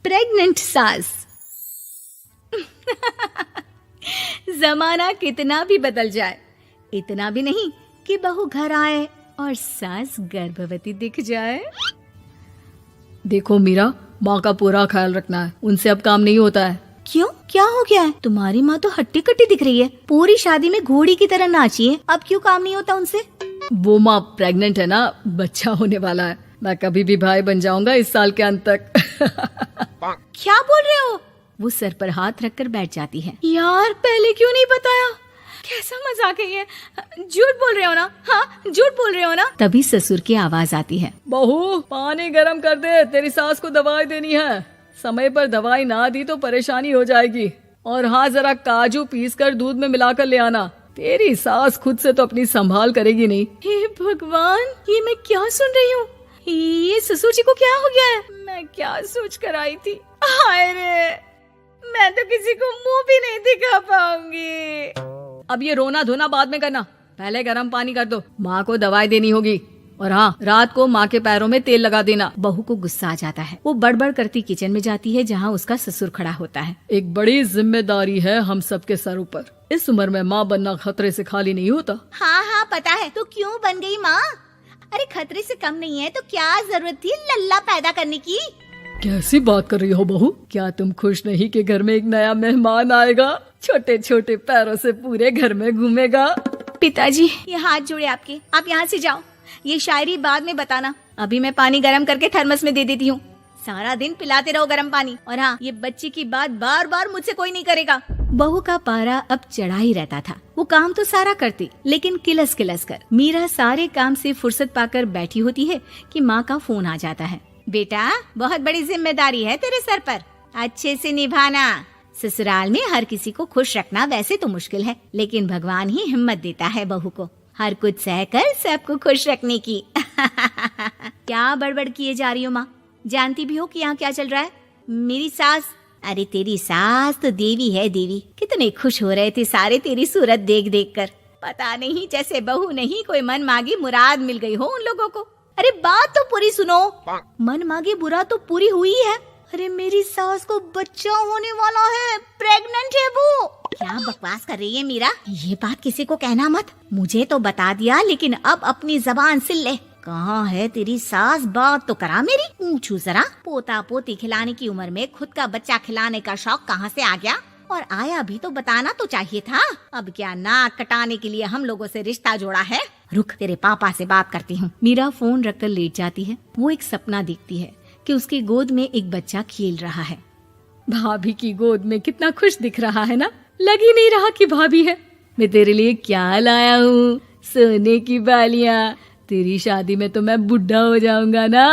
Pregnant सास। जमाना कितना भी बदल जाए, इतना भी नहीं कि बहू घर आए और सास गर्भवती दिख जाए। देखो मीरा, माँ का पूरा ख्याल रखना है, उनसे अब काम नहीं होता है। क्यों, क्या हो गया है? तुम्हारी माँ तो हट्टी कट्टी दिख रही है, पूरी शादी में घोड़ी की तरह नाची है, अब क्यों काम नहीं होता उनसे? वो माँ प्रेग्नेंट है ना, बच्चा होने वाला है। मैं कभी भी भाई बन जाऊंगा इस साल के अंत तक। क्या बोल रहे हो? वो सर पर हाथ रखकर बैठ जाती है। यार पहले क्यों नहीं बताया? कैसा मजाक है ये? झूठ बोल रहे हो ना? हाँ, झूठ बोल रहे हो ना? तभी ससुर की आवाज आती है। बहू, पानी गरम कर दे, तेरी सास को दवाई देनी है। समय पर दवाई ना दी तो परेशानी हो जाएगी। और हाँ, जरा काजू पीस कर दूध में मिलाकर ले आना। तेरी सास खुद से तो अपनी संभाल करेगी नहीं। हे भगवान, ये मैं क्या सुन रही हूँ? ये ससुर जी को क्या हो गया है? मैं क्या सोच कर आई थी? हाय रे, मैं तो किसी को मुंह भी नहीं दिखा पाऊंगी। अब ये रोना धोना बाद में करना, पहले गर्म पानी कर दो, माँ को दवाई देनी होगी। और हाँ, रात को माँ के पैरों में तेल लगा देना। बहू को गुस्सा आ जाता है, वो बड़बड़ करती किचन में जाती है जहाँ उसका ससुर खड़ा होता है। एक बड़ी जिम्मेदारी है हम सबके सर ऊपर। इस उम्र में माँ बनना खतरे से खाली नहीं होता। हाँ हाँ पता है, तो क्यों बन गई माँ? अरे खतरे से कम नहीं है तो क्या जरूरत थी लल्ला पैदा करने की? कैसी बात कर रही हो बहू? क्या तुम खुश नहीं कि घर में एक नया मेहमान आएगा, छोटे छोटे पैरों से पूरे घर में घूमेगा? पिताजी, ये हाथ जोड़े आपके, आप यहाँ से जाओ। ये शायरी बाद में बताना, अभी मैं पानी गरम करके थर्मस में दे देती हूँ। सारा दिन पिलाते रहो गरम पानी। और हाँ, ये बच्चे की बात बार बार मुझसे कोई नहीं करेगा। बहू का पारा अब चढ़ा ही रहता था। वो काम तो सारा करती, लेकिन किलस किलस कर। मीरा सारे काम से फुर्सत पाकर बैठी होती है कि माँ का फोन आ जाता है। बेटा, बहुत बड़ी जिम्मेदारी है तेरे सर पर, अच्छे से निभाना। ससुराल में हर किसी को खुश रखना वैसे तो मुश्किल है, लेकिन भगवान ही हिम्मत देता है बहू को हर कुछ सहकर सबको खुश रखने की। क्या बड़बड़ किए जा रही हो माँ? जानती भी हो कि यहाँ क्या चल रहा है? मेरी सास, अरे तेरी सास तो देवी है देवी। कितने खुश हो रहे थे सारे तेरी सूरत देख देख कर। पता नहीं जैसे बहू नहीं कोई मन मांगी मुराद मिल गई हो उन लोगों को। अरे बात तो पूरी सुनो। मन मांगी मुराद तो पूरी हुई है। अरे मेरी सास को बच्चा होने वाला है, प्रेग्नेंट है वो। क्या बकवास कर रही है मीरा? ये बात किसी को कहना मत। मुझे तो बता दिया, लेकिन अब अपनी जबान सिल ले। कहाँ है तेरी सास? बात तो करा मेरी। पूछू जरा, पोता पोती खिलाने की उम्र में खुद का बच्चा खिलाने का शौक कहाँ से आ गया? और आया भी तो बताना तो चाहिए था। अब क्या नाक कटाने के लिए हम लोगों से रिश्ता जोड़ा है? रुक, तेरे पापा से बात करती हूँ। मीरा फोन रखकर लेट जाती है। वो एक सपना देखती है कि उसकी गोद में एक बच्चा खेल रहा है। भाभी की गोद में कितना खुश दिख रहा है ना, लग ही नहीं रहा कि भाभी है। मैं तेरे लिए क्या लाया हूँ, सोने की बालियाँ। तेरी शादी में तो मैं बुढ़ा हो जाऊंगा ना।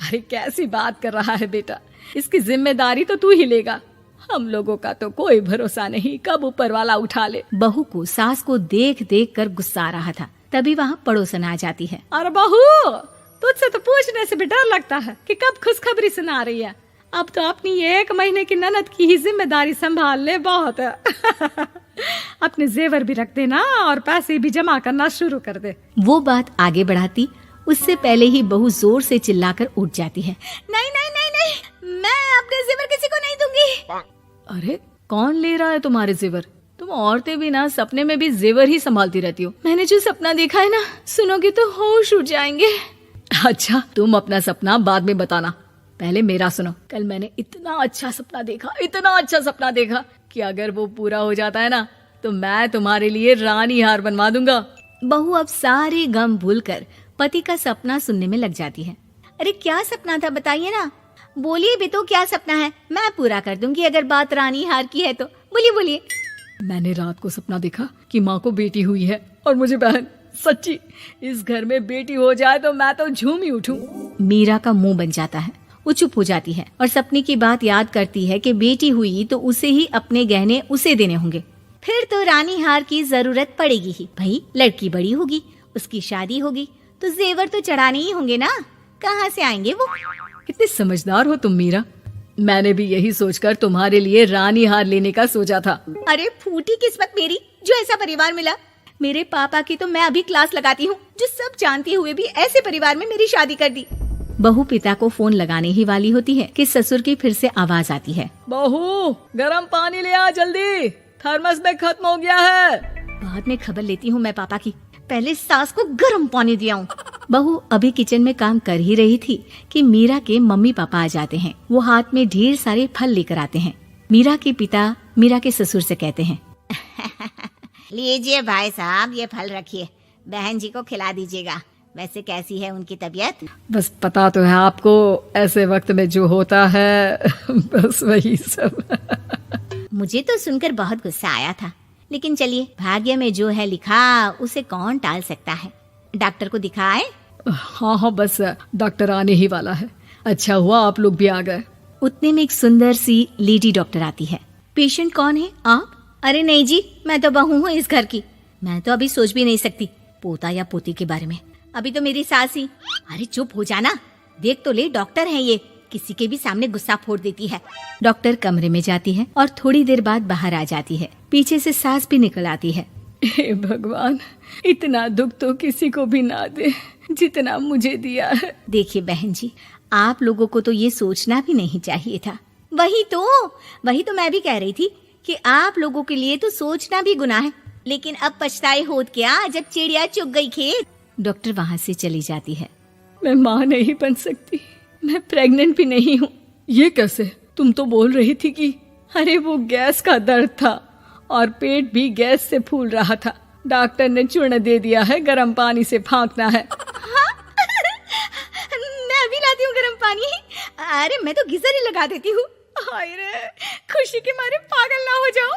अरे कैसी बात कर रहा है बेटा, इसकी जिम्मेदारी तो तू ही लेगा। हम लोगों का तो कोई भरोसा नहीं, कब ऊपर वाला उठा ले। बहू को सास को देख देख कर गुस्सा आ रहा था। तभी वहाँ पड़ोसन आ जाती है। अरे बहू, तुझसे तो पूछने से भी डर लगता है कि कब खुशखबरी सुना रही है। अब तो अपनी 1 महीने की ननद की ही जिम्मेदारी संभाल ले, बहुत है। अपने जेवर भी रख देना और पैसे भी जमा करना शुरू कर दे। वो बात आगे बढ़ाती उससे पहले ही बहू जोर से चिल्लाकर उठ जाती है। नहीं नहीं नहीं नहीं, मैं अपने जेवर किसी को नहीं दूंगी। अरे कौन ले रहा है तुम्हारे जेवर? तुम औरतें भी ना सपने में भी जेवर ही संभालती रहती हो। मैंने जो सपना देखा है ना, सुनोगे तो होश उड़ जाएंगे। अच्छा, तुम अपना सपना बाद में बताना, पहले मेरा सुनो। कल मैंने इतना अच्छा सपना देखा कि अगर वो पूरा हो जाता है ना तो मैं तुम्हारे लिए रानी हार बनवा दूंगा। बहू अब सारे गम भूलकर पति का सपना सुनने में लग जाती है। अरे क्या सपना था बताइए ना, बोलिए भी तो, क्या सपना है? मैं पूरा कर दूंगी अगर बात रानी हार की है तो। बोलिए बोलिए। मैंने रात को सपना देखा कि माँ को बेटी हुई है और मुझे बहन। सच्ची, इस घर में बेटी हो जाए तो मैं तो झूम ही उठूं। मीरा का मुंह बन जाता है। वो चुप हो जाती है और सपने की बात याद करती है कि बेटी हुई तो उसे ही अपने गहने उसे देने होंगे। फिर तो रानी हार की जरूरत पड़ेगी ही। भाई लड़की बड़ी होगी, उसकी शादी होगी तो जेवर तो चढ़ाने ही होंगे ना, कहाँ से आएंगे वो? कितने समझदार हो तुम मीरा। मैंने भी यही सोचकर तुम्हारे लिए रानी हार लेने का सोचा था। अरे फूटी किस्मत मेरी जो ऐसा परिवार मिला। मेरे पापा की तो मैं अभी क्लास लगाती हूँ, जो सब जानते हुए भी ऐसे परिवार में मेरी शादी कर दी। बहू पिता को फोन लगाने ही वाली होती है कि ससुर की फिर से आवाज आती है, बहू गरम पानी ले आ जल्दी, थर्मस में खत्म हो गया है। बाद में खबर लेती हूँ मैं पापा की, पहले सास को गर्म पानी दिया हूँ। बहू अभी किचन में काम कर ही रही थी कि मीरा के मम्मी पापा आ जाते हैं। वो हाथ में ढेर सारे फल लेकर आते हैं। मीरा के पिता मीरा के ससुर से कहते हैं, लीजिए भाई साहब, ये फल रखिए, बहन जी को खिला दीजिएगा। वैसे कैसी है उनकी तबीयत? बस पता तो है आपको, ऐसे वक्त में जो होता है बस वही सब। मुझे तो सुनकर बहुत गुस्सा आया था, लेकिन चलिए, भाग्य में जो है लिखा उसे कौन टाल सकता है। डॉक्टर को दिखाए? हाँ हाँ, बस डॉक्टर आने ही वाला है। अच्छा हुआ आप लोग भी आ गए। उतने में एक सुंदर सी लेडी डॉक्टर आती है। पेशेंट कौन है आप? अरे नहीं जी, मैं तो बहू हूँ इस घर की। मैं तो अभी सोच भी नहीं सकती पोता या पोती के बारे में। अभी तो मेरी सास ही। अरे चुप हो जाना, देख तो ले, डॉक्टर है ये, किसी के भी सामने गुस्सा फोड़ देती है। डॉक्टर कमरे में जाती है और थोड़ी देर बाद बाहर आ जाती है। पीछे से सास भी निकल आती है। हे भगवान, इतना दुख तो किसी को भी ना दे जितना मुझे दिया है। देखिए बहन जी, आप लोगों को तो ये सोचना भी नहीं चाहिए था। वही तो मैं भी कह रही थी कि आप लोगों के लिए तो सोचना भी गुनाह है, लेकिन अब पछताए होत क्या जब चिड़िया चुग गई खेत। डॉक्टर वहाँ से चली जाती है। मैं माँ नहीं बन सकती, मैं प्रेग्नेंट भी नहीं हूँ। ये कैसे? तुम तो बोल रही थी कि अरे वो गैस का दर्द था और पेट भी गैस से फूल रहा था। डॉक्टर ने चूर्ण दे दिया है, गर्म पानी से फांकना है। मैं अभी लाती हूँ गर्म पानी। अरे मैं तो गीजर ही लगा देती हूँ। हाय रे, खुशी के मारे पागल ना हो जाओ।